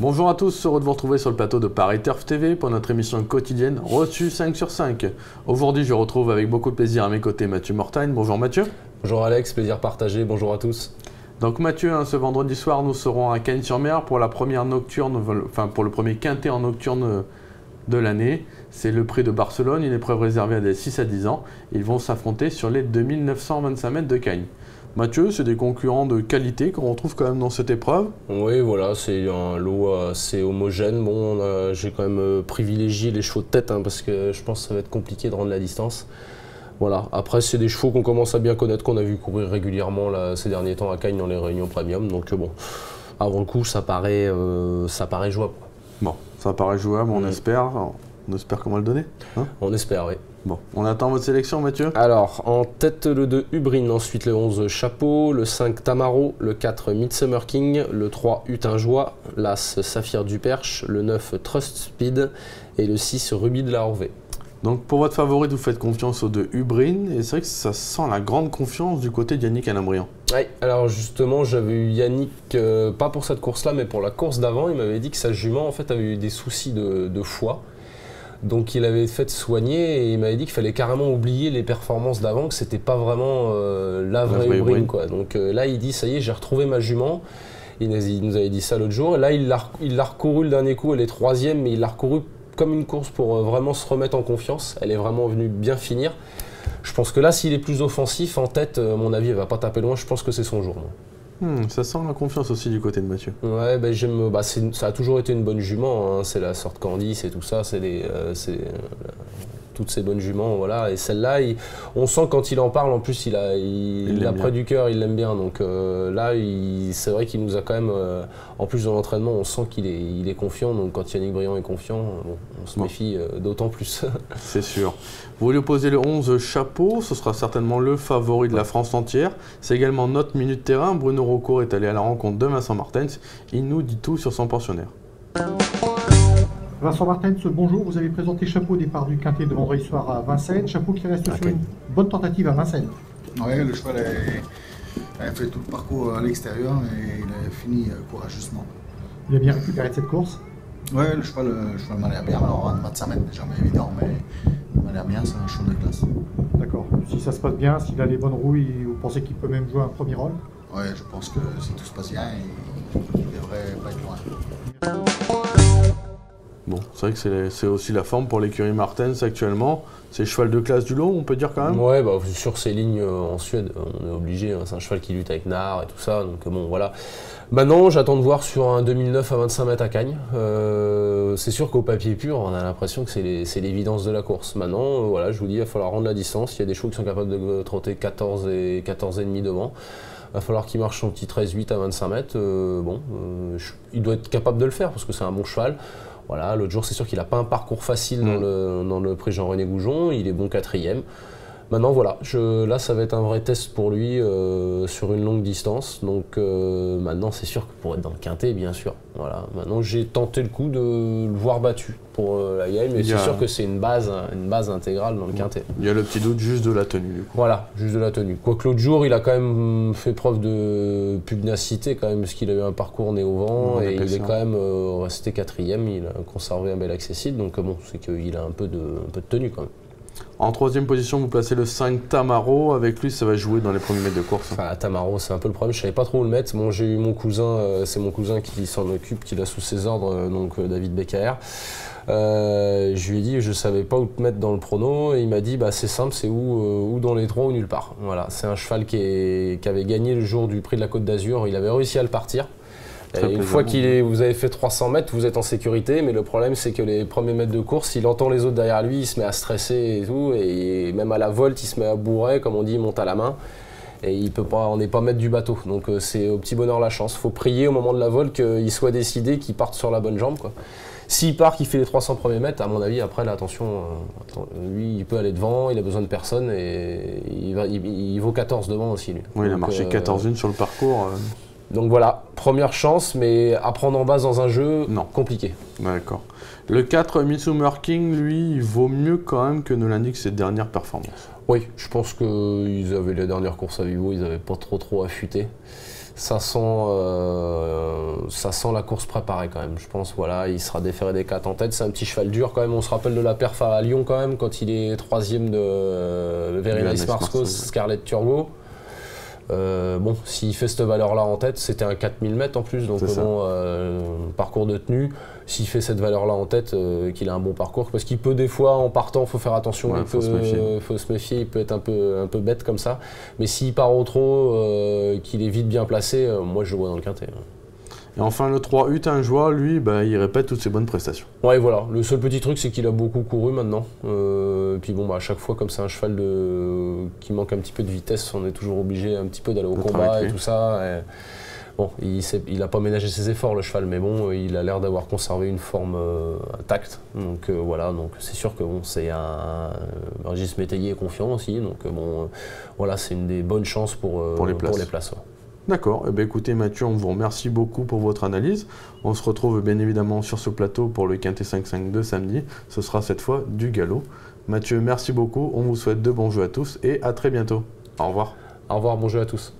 Bonjour à tous, heureux de vous retrouver sur le plateau de Paris Turf TV pour notre émission quotidienne reçue 5 sur 5. Aujourd'hui, je retrouve avec beaucoup de plaisir à mes côtés Mathieu Mortagne. Bonjour Mathieu. Bonjour Alex, plaisir partagé, bonjour à tous. Donc Mathieu, ce vendredi soir, nous serons à Cagnes-sur-Mer pour la première nocturne, pour le premier quintet en nocturne de l'année. C'est le prix de Barcelone, une épreuve réservée à des 6 à 10 ans. Ils vont s'affronter sur les 2925 mètres de Cagnes. Mathieu, c'est des concurrents de qualité qu'on retrouve quand même dans cette épreuve. Oui, voilà, c'est un lot assez homogène. Bon, j'ai quand même privilégié les chevaux de tête parce que je pense que ça va être compliqué de rendre la distance. Voilà. Après, c'est des chevaux qu'on commence à bien connaître, qu'on a vu courir régulièrement là, ces derniers temps à Cagnes dans les réunions premium. Donc bon, avant le coup, ça paraît jouable. Bon, ça paraît jouable, on espère. On espère comment le donner, hein. On espère, oui. Bon, on attend votre sélection, Mathieu. Alors, en tête, le 2 Ubrin, ensuite le 11 Chapeau, le 5 Tamaro, le 4 Midsummer King, le 3 Utinjoie, l'As Saphir du Perche, le 9 Trust Speed et le 6 Ruby de la Horvée. Donc pour votre favorite, vous faites confiance aux 2 Ubrin, et c'est vrai que ça sent la grande confiance du côté d'Yannick Alain-Briand. Oui, alors justement, j'avais eu Yannick, pas pour cette course-là, mais pour la course d'avant, il m'avait dit que sa jument en fait, avait eu des soucis de foie. Donc il avait fait soigner et il m'avait dit qu'il fallait carrément oublier les performances d'avant, que c'était pas vraiment la vraie Ubrin, quoi. Donc là il dit ça y est, j'ai retrouvé ma jument. Il nous avait dit ça l'autre jour. Et là il l'a recouru le dernier coup, elle est troisième, mais il l'a recouru comme une course pour vraiment se remettre en confiance. Elle est vraiment venue bien finir. Je pense que là s'il est plus offensif en tête, à mon avis elle va pas taper loin, je pense que c'est son jour. Ça sent la confiance aussi du côté de Mathieu. Ouais, ça a toujours été une bonne jument, c'est la sorte Candice et tout ça, toutes ces bonnes juments, voilà. Et celle-là, on sent quand il en parle, en plus il a près du cœur, il l'aime bien. Donc là, c'est vrai qu'il nous a quand même, en plus de l'entraînement, on sent qu'il est confiant. Donc quand Yannick Briand est confiant, on se méfie d'autant plus. C'est sûr. Vous lui opposez le 11 Chapeau, ce sera certainement le favori de la France entière. C'est également notre minute terrain. Bruno Rocco est allé à la rencontre de Vincent Martens. Il nous dit tout sur son pensionnaire. Vincent Martens, bonjour. Vous avez présenté Chapeau au départ du quintet de vendredi soir à Vincennes. Chapeau qui reste sur une bonne tentative à Vincennes. Oui, le cheval a fait tout le parcours à l'extérieur et il a fini courageusement. Il a bien récupéré de cette course. Oui, le cheval m'a l'air bien. Alors, un 25 mètres, c'est jamais évident, mais il m'a l'air bien, c'est un cheval de classe. D'accord. Si ça se passe bien, s'il a les bonnes rouilles, vous pensez qu'il peut même jouer un premier rôle? Oui, je pense que si tout se passe bien, il devrait pas être loin. Bon, c'est vrai que c'est aussi la forme pour l'écurie Martens actuellement. C'est cheval de classe du lot, on peut dire quand même. Ouais, sur ces lignes en Suède, on est obligé. C'est un cheval qui lutte avec Nard et tout ça. Donc bon, voilà. Maintenant, j'attends de voir sur un 2009 à 25 mètres à Cagnes. C'est sûr qu'au papier pur, on a l'impression que c'est l'évidence de la course. Maintenant, voilà, je vous dis, il va falloir rendre la distance. Il y a des chevaux qui sont capables de trotter 14 et 14,5 devant. Il va falloir qu'il marche son petit 13-8 à 25 mètres. Il doit être capable de le faire parce que c'est un bon cheval. Voilà, l'autre jour, c'est sûr qu'il n'a pas un parcours facile dans le prix Jean-René Goujon. Il est bon quatrième. Maintenant, voilà, là, ça va être un vrai test pour lui sur une longue distance. Donc, maintenant, c'est sûr que pour être dans le quintet, bien sûr. Voilà. Maintenant, j'ai tenté le coup de le voir battu pour la gagne, mais c'est sûr que c'est une base intégrale dans le quintet. Il y a le petit doute juste de la tenue, du coup. Voilà, juste de la tenue. Quoique l'autre jour, il a quand même fait preuve de pugnacité, quand même, parce qu'il a eu un parcours né au vent et il est quand même resté quatrième. Il a conservé un bel accessible, donc bon, c'est qu'il a un peu de tenue quand même. En troisième position, vous placez le 5 Tamaro. Avec lui, ça va jouer dans les premiers mètres de course. Enfin, Tamaro, c'est un peu le problème. Je ne savais pas trop où le mettre. Bon, j'ai eu mon cousin, c'est mon cousin qui s'en occupe, qui l'a sous ses ordres, donc David Beccaer. Je lui ai dit, je ne savais pas où te mettre dans le prono. Et il m'a dit, c'est simple, c'est ou dans les trois ou nulle part. Voilà, c'est un cheval qui avait gagné le jour du prix de la Côte d'Azur. Il avait réussi à le partir. Une fois vous avez fait 300 mètres, vous êtes en sécurité, mais le problème c'est que les premiers mètres de course, il entend les autres derrière lui, il se met à stresser et tout, et même à la volte, il se met à bourrer, comme on dit, il monte à la main, et on n'est pas maître du bateau. Donc c'est au petit bonheur la chance. Il faut prier au moment de la volte qu'il soit décidé, qu'il parte sur la bonne jambe, quoi. S'il part, qu'il fait les 300 premiers mètres, à mon avis, après, là, attention, lui, il peut aller devant, il a besoin de personne, et il vaut 14 devant aussi, lui. Oui, il a marché 14-1 sur le parcours. Donc voilà, première chance, mais à prendre en base dans un jeu, Non. compliqué. D'accord. Le 4, Midsummer King, lui, il vaut mieux quand même que ne l'indiquent ses dernières performances. Oui, je pense qu'ils avaient les dernières courses à Vivo, ils n'avaient pas trop affûté. Ça sent la course préparée quand même. Je pense, voilà, il sera déféré des 4 en tête. C'est un petit cheval dur quand même. On se rappelle de la perf à Lyon quand même, quand il est 3e de Very Nice Marscos, Scarlet Turbo. Bon, s'il fait cette valeur-là en tête, c'était un 4000 mètres en plus, donc bon, parcours de tenue. S'il fait cette valeur-là en tête, qu'il a un bon parcours, parce qu'il peut des fois, en partant, il faut faire attention, ouais, faut se méfier, il peut être un peu bête comme ça. Mais s'il part au trot, qu'il est vite bien placé, moi je le vois dans le quintet. Et enfin, le 3, Utinjoie, lui, bah, il répète toutes ses bonnes prestations. Ouais, voilà. Le seul petit truc, c'est qu'il a beaucoup couru maintenant. Puis bon, bah, à chaque fois, comme c'est un cheval qui manque un petit peu de vitesse, on est toujours obligé un petit peu d'aller au combat et tout ça. Et bon, il n'a pas ménagé ses efforts, le cheval, mais bon, il a l'air d'avoir conservé une forme intacte. Donc voilà, donc c'est sûr que bon, c'est un Régis Métayer est confiant aussi. Donc bon, voilà, c'est une des bonnes chances pour les places. Ouais. D'accord, eh bien, écoutez Mathieu, on vous remercie beaucoup pour votre analyse. On se retrouve bien évidemment sur ce plateau pour le Quintet 5-5-2 samedi. Ce sera cette fois du galop. Mathieu, merci beaucoup, on vous souhaite de bons jeux à tous et à très bientôt. Au revoir. Au revoir, bon jeu à tous.